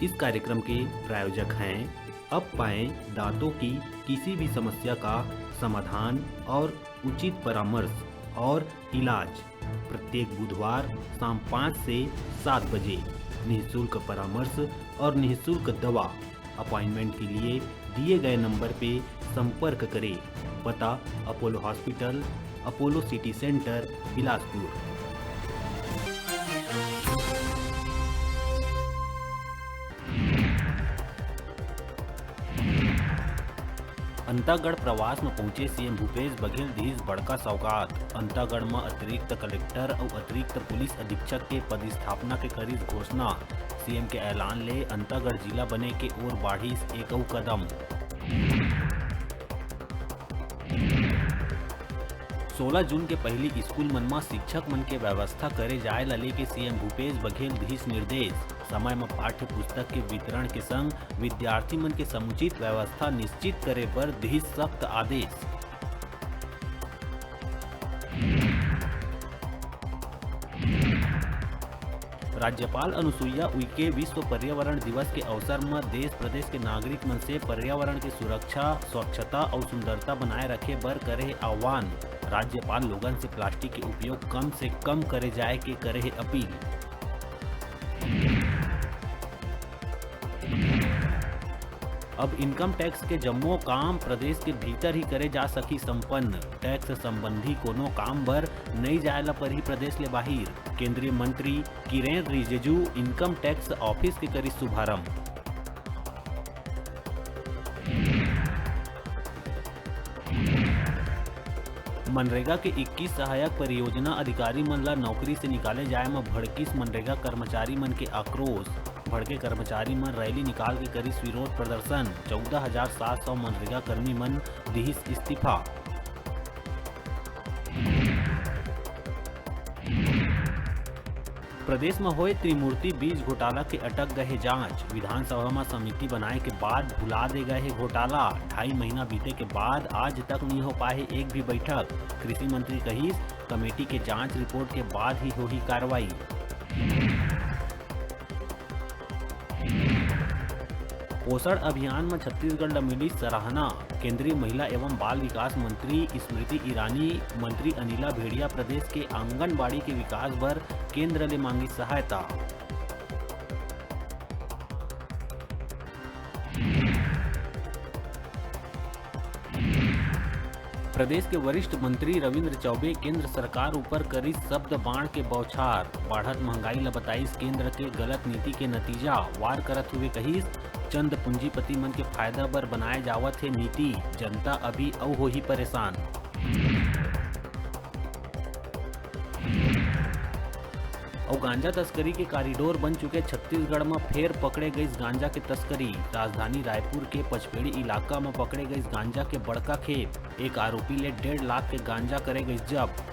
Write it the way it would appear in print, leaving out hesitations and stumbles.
इस कार्यक्रम के प्रायोजक हैं अब पाएं दांतों की किसी भी समस्या का समाधान और उचित परामर्श और इलाज प्रत्येक बुधवार शाम 5 से 7 बजे। निःशुल्क परामर्श और निःशुल्क दवा अपॉइंटमेंट के लिए दिए गए नंबर पे संपर्क करें। पता Apollo hospital, Apollo city centre, Bilaspur. Antagarh प्रवास में पहुंचे सीएम भूपेश बघेल दिस बड़का सौगात। अंतागढ़ में अतिरिक्त कलेक्टर और अतिरिक्त पुलिस अधीक्षक के पदस्थापना के करीब घोषणा। सीएम के ऐलान ले अंतागढ़ जिला बने के ओर बढ़ी एक कदम। 16 जून के पहली स्कूल मन में शिक्षक मन के व्यवस्था करे जाए लले के सीएम भूपेश बघेल दिस निर्देश। समय में पाठ्य पुस्तक के वितरण के संग विद्यार्थी मन के समुचित व्यवस्था निश्चित करे पर दिस सख्त आदेश। राज्यपाल अनुसुईया उइके विश्व पर्यावरण दिवस के अवसर में देश प्रदेश के नागरिक मन से पर्यावरण की सुरक्षा, स्वच्छता और सुंदरता बनाए रखे बर करे आह्वान। राज्यपाल लोगन से प्लास्टिक के उपयोग कम से कम करे जाए के करे अपील। अब इनकम टैक्स के जम्मो काम प्रदेश के भीतर ही करे जा सकी संपन्न। टैक्स संबंधी कोनो काम बर नहीं जायला पर ही प्रदेश ले बाहिर। केंद्रीय मंत्री Kiren Rijiju income tax office के करी शुभारंभ। मनरेगा के 21 सहायक परियोजना अधिकारी मन ला नौकरी से निकाले जाए में भड़किस मनरेगा कर्मचारी मन के आक्रोश। भड़के कर्मचारी मन रैली निकाल के करिस विरोध प्रदर्शन। 14,700 मनरेगा कर्मी मन दिहिस इस्तीफा। प्रदेश में होए त्रिमूर्ति बीज घोटाला के अटक गए जांच। विधानसभा में समिति बनाए के बाद भुला दे गए घोटाला। 2.5 महीना बीते के बाद आज तक नहीं हो पाए एक भी बैठक। कृषि मंत्री कहिस कमेटी के जांच रिपोर्ट के बाद ही होगी कार्रवाई। पोषण अभियान में छत्तीसगढ़ ला मिली सराहना। केंद्रीय महिला एवं बाल विकास मंत्री स्मृति ईरानी, मंत्री अनिला भेड़िया प्रदेश के आंगनबाड़ी के विकास बर केंद्र ले मांगी सहायता। प्रदेश के वरिष्ठ मंत्री रविंद्र चौबे केंद्र सरकार ऊपर करी शब्द बाण के बौछार। बढ़त महंगाई ला बताइस केंद्र के गलत नीति के नतीजा। वार करत हुए कहिस चंद पूंजीपति मन के फायदा बर बनाए जावत है नीति। जनता अभी औ हो ही परेशान। और गांजा तस्करी के कॉरिडोर बन चुके छत्तीसगढ़ में फिर पकड़े गई गांजा के तस्करी। राजधानी रायपुर के पचपेड़ी इलाका में पकड़े गई गांजा के बड़का खेप। एक आरोपी ले 1.5 लाख के गांजा करे गई जब्त।